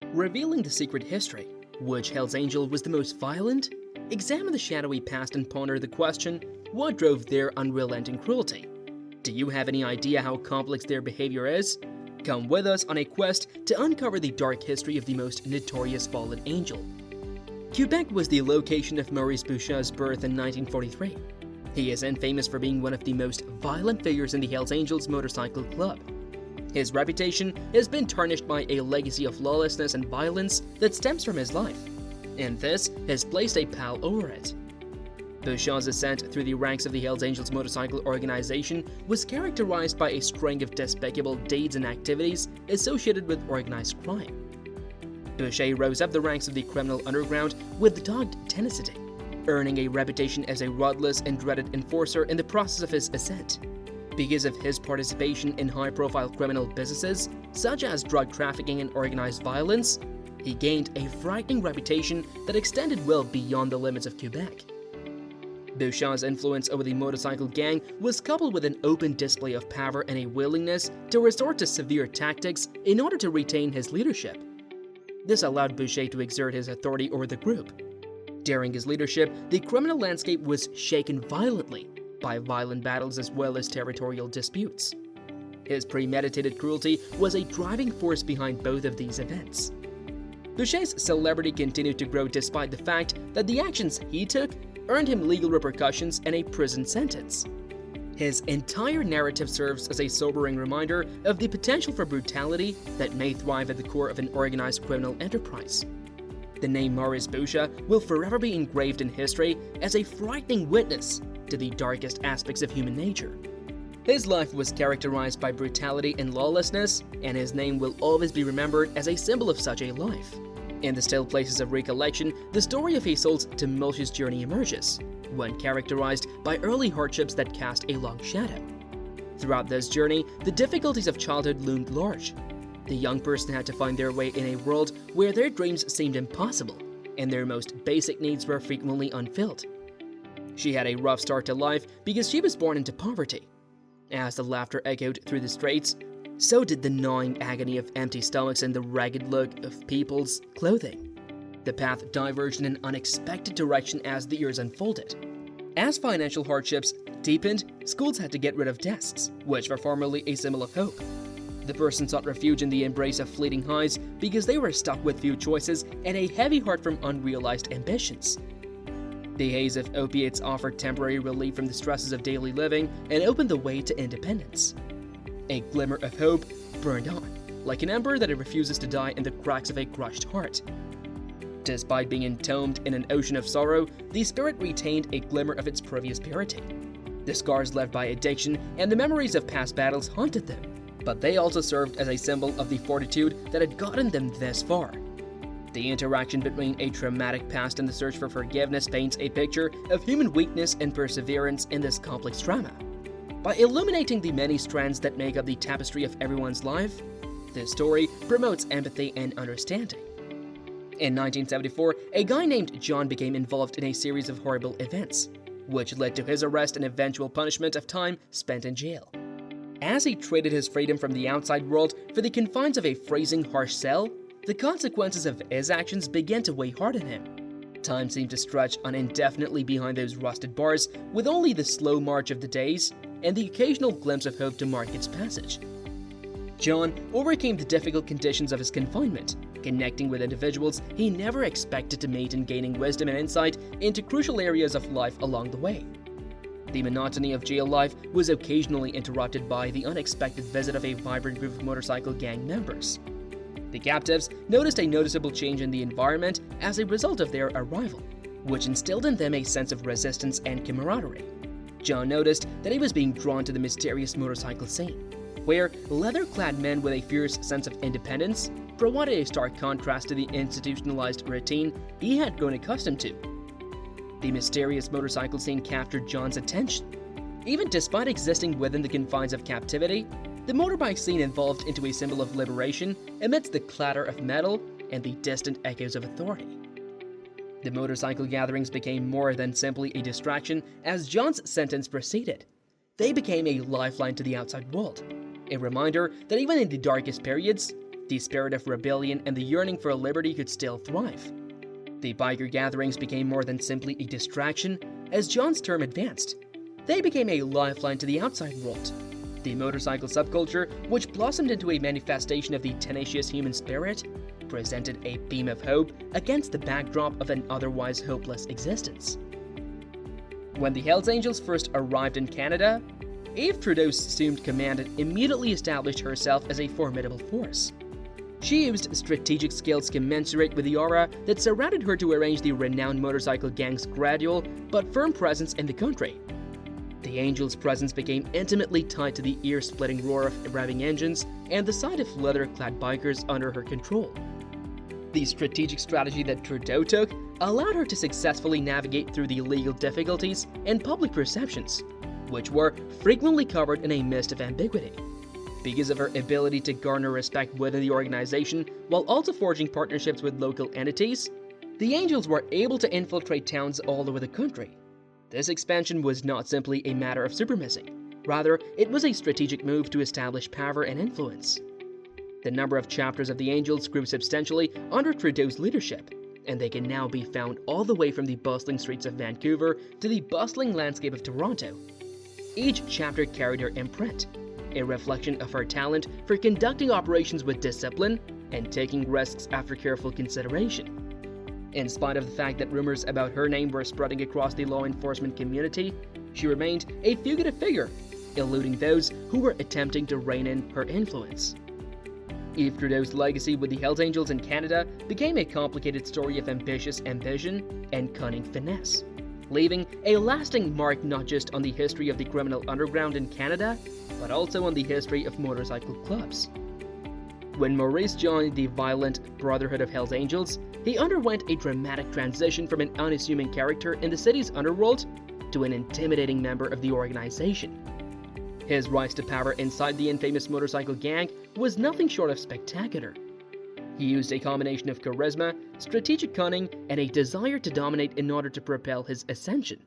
Revealing the secret history, which Hell's Angel was the most violent? Examine the shadowy past and ponder the question, what drove their unrelenting cruelty? Do you have any idea how complex their behavior is? Come with us on a quest to uncover the dark history of the most notorious fallen angel. Quebec was the location of Maurice Bouchat's birth in 1943. He is infamous for being one of the most violent figures in the Hells Angels motorcycle club. His reputation has been tarnished by a legacy of lawlessness and violence that stems from his life, and this has placed a pall over it. Bouchat's ascent through the ranks of the Hells Angels motorcycle organization was characterized by a string of despicable deeds and activities associated with organized crime. Bouchat rose up the ranks of the criminal underground with dogged tenacity, earning a reputation as a ruthless and dreaded enforcer in the process of his ascent. Because of his participation in high-profile criminal businesses, such as drug trafficking and organized violence, he gained a frightening reputation that extended well beyond the limits of Quebec. Bouchat's influence over the motorcycle gang was coupled with an open display of power and a willingness to resort to severe tactics in order to retain his leadership. This allowed Bouchat to exert his authority over the group. During his leadership, the criminal landscape was shaken violently by violent battles as well as territorial disputes. His premeditated cruelty was a driving force behind both of these events. Bouchat's celebrity continued to grow despite the fact that the actions he took earned him legal repercussions and a prison sentence. His entire narrative serves as a sobering reminder of the potential for brutality that may thrive at the core of an organized criminal enterprise. The name Maurice Bouchat will forever be engraved in history as a frightening witness to the darkest aspects of human nature. His life was characterized by brutality and lawlessness, and his name will always be remembered as a symbol of such a life. In the still places of recollection, the story of a soul's tumultuous journey emerges, one characterized by early hardships that cast a long shadow. Throughout this journey, the difficulties of childhood loomed large. The young person had to find their way in a world where their dreams seemed impossible, and their most basic needs were frequently unfilled. She had a rough start to life because she was born into poverty. As the laughter echoed through the streets, so did the gnawing agony of empty stomachs and the ragged look of people's clothing. The path diverged in an unexpected direction as the years unfolded. As financial hardships deepened, schools had to get rid of desks, which were formerly a symbol of hope. The person sought refuge in the embrace of fleeting highs because they were stuck with few choices and a heavy heart from unrealized ambitions. The haze of opiates offered temporary relief from the stresses of daily living and opened the way to independence. A glimmer of hope burned on, like an ember that refuses to die in the cracks of a crushed heart. Despite being entombed in an ocean of sorrow, the spirit retained a glimmer of its previous purity. The scars left by addiction and the memories of past battles haunted them, but they also served as a symbol of the fortitude that had gotten them this far. The interaction between a traumatic past and the search for forgiveness paints a picture of human weakness and perseverance in this complex drama. By illuminating the many strands that make up the tapestry of everyone's life, this story promotes empathy and understanding. In 1974, a guy named John became involved in a series of horrible events, which led to his arrest and eventual punishment of time spent in jail. As he traded his freedom from the outside world for the confines of a freezing, harsh cell, the consequences of his actions began to weigh hard on him. Time seemed to stretch on indefinitely behind those rusted bars, with only the slow march of the days and the occasional glimpse of hope to mark its passage. John overcame the difficult conditions of his confinement, connecting with individuals he never expected to meet and gaining wisdom and insight into crucial areas of life along the way. The monotony of jail life was occasionally interrupted by the unexpected visit of a vibrant group of motorcycle gang members. The captives noticed a noticeable change in the environment as a result of their arrival, which instilled in them a sense of resistance and camaraderie. John noticed that he was being drawn to the mysterious motorcycle scene, where leather-clad men with a fierce sense of independence provided a stark contrast to the institutionalized routine he had grown accustomed to. The mysterious motorcycle scene captured John's attention. Even despite existing within the confines of captivity, the motorbike scene evolved into a symbol of liberation amidst the clatter of metal and the distant echoes of authority. The motorcycle gatherings became more than simply a distraction as John's sentence proceeded. They became a lifeline to the outside world, a reminder that even in the darkest periods, the spirit of rebellion and the yearning for liberty could still thrive. The biker gatherings became more than simply a distraction. As John's term advanced, they became a lifeline to the outside world. The motorcycle subculture, which blossomed into a manifestation of the tenacious human spirit, presented a beam of hope against the backdrop of an otherwise hopeless existence. When the Hells Angels first arrived in Canada, Eve Trudeau's assumed command immediately established herself as a formidable force. She used strategic skills commensurate with the aura that surrounded her to arrange the renowned motorcycle gang's gradual but firm presence in the country. The Angels' presence became intimately tied to the ear-splitting roar of revving engines and the sight of leather-clad bikers under her control. The strategic strategy that Trudeau took allowed her to successfully navigate through the legal difficulties and public perceptions, which were frequently covered in a mist of ambiguity. Because of her ability to garner respect within the organization while also forging partnerships with local entities, the Angels were able to infiltrate towns all over the country. This expansion was not simply a matter of supremacy. Rather, it was a strategic move to establish power and influence. The number of chapters of the Angels grew substantially under Trudeau's leadership, and they can now be found all the way from the bustling streets of Vancouver to the bustling landscape of Toronto. Each chapter carried her imprint, a reflection of her talent for conducting operations with discipline and taking risks after careful consideration. In spite of the fact that rumors about her name were spreading across the law enforcement community, she remained a fugitive figure, eluding those who were attempting to rein in her influence. Eve Trudeau's legacy with the Hells Angels in Canada became a complicated story of ambitious ambition and cunning finesse, leaving a lasting mark not just on the history of the criminal underground in Canada, but also on the history of motorcycle clubs. When Maurice joined the violent Brotherhood of Hells Angels, he underwent a dramatic transition from an unassuming character in the city's underworld to an intimidating member of the organization. His rise to power inside the infamous motorcycle gang was nothing short of spectacular. He used a combination of charisma, strategic cunning, and a desire to dominate in order to propel his ascension.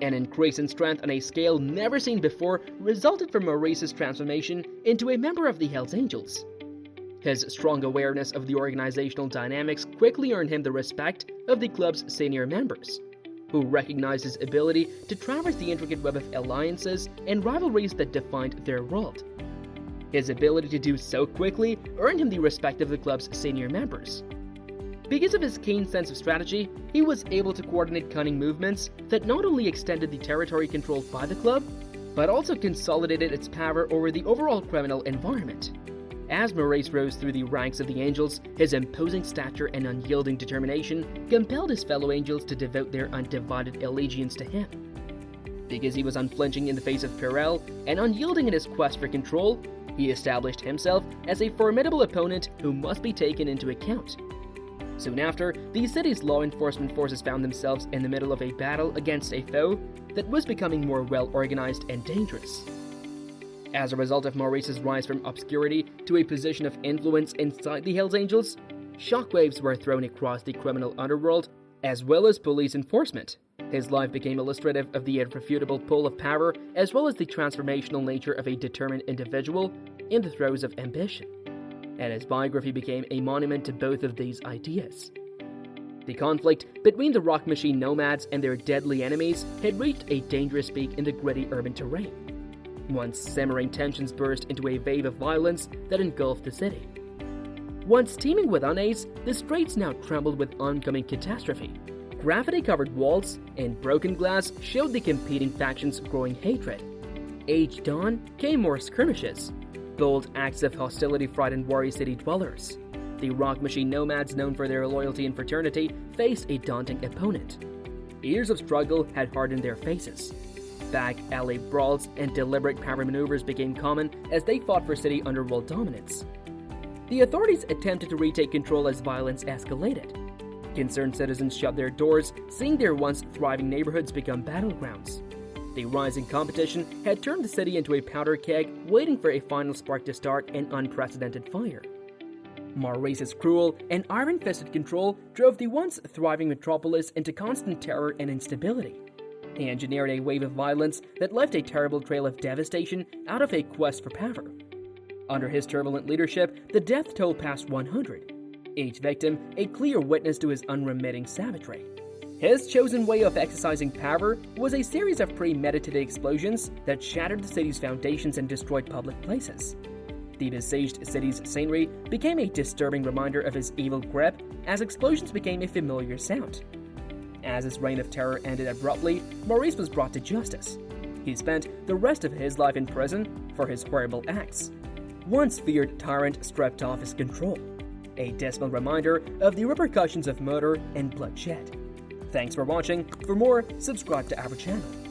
An increase in strength on a scale never seen before resulted from Maurice's transformation into a member of the Hells Angels. His strong awareness of the organizational dynamics quickly earned him the respect of the club's senior members, who recognized his ability to traverse the intricate web of alliances and rivalries that defined their world. His ability to do so quickly earned him the respect of the club's senior members. Because of his keen sense of strategy, he was able to coordinate cunning movements that not only extended the territory controlled by the club, but also consolidated its power over the overall criminal environment. As Maurice rose through the ranks of the Angels, his imposing stature and unyielding determination compelled his fellow Angels to devote their undivided allegiance to him. Because he was unflinching in the face of peril and unyielding in his quest for control, he established himself as a formidable opponent who must be taken into account. Soon after, the city's law enforcement forces found themselves in the middle of a battle against a foe that was becoming more well-organized and dangerous. As a result of Maurice's rise from obscurity to a position of influence inside the Hells Angels, shockwaves were thrown across the criminal underworld, as well as police enforcement. His life became illustrative of the irrefutable pull of power, as well as the transformational nature of a determined individual in the throes of ambition. And his biography became a monument to both of these ideas. The conflict between the rock machine nomads and their deadly enemies had reached a dangerous peak in the gritty urban terrain. Once simmering tensions burst into a wave of violence that engulfed the city. Once teeming with unease, the streets now trembled with oncoming catastrophe. Graffiti-covered walls and broken glass showed the competing factions' growing hatred. Each dawn came more skirmishes. Bold acts of hostility frightened worry city dwellers. The rock machine nomads, known for their loyalty and fraternity, faced a daunting opponent. Years of struggle had hardened their faces. Back alley brawls and deliberate power maneuvers became common as they fought for city underworld dominance. The authorities attempted to retake control as violence escalated. Concerned citizens shut their doors, seeing their once thriving neighborhoods become battlegrounds. The rising competition had turned the city into a powder keg, waiting for a final spark to start an unprecedented fire. Maurice's cruel and iron-fisted control drove the once thriving metropolis into constant terror and instability. He engineered a wave of violence that left a terrible trail of devastation out of a quest for power. Under his turbulent leadership, the death toll passed 100, each victim a clear witness to his unremitting savagery. His chosen way of exercising power was a series of premeditated explosions that shattered the city's foundations and destroyed public places. The besieged city's scenery became a disturbing reminder of his evil grip as explosions became a familiar sound. As his reign of terror ended abruptly, Maurice was brought to justice. He spent the rest of his life in prison for his horrible acts. Once feared tyrant stripped off his control, a dismal reminder of the repercussions of murder and bloodshed. Thanks for watching. For more, subscribe to our channel.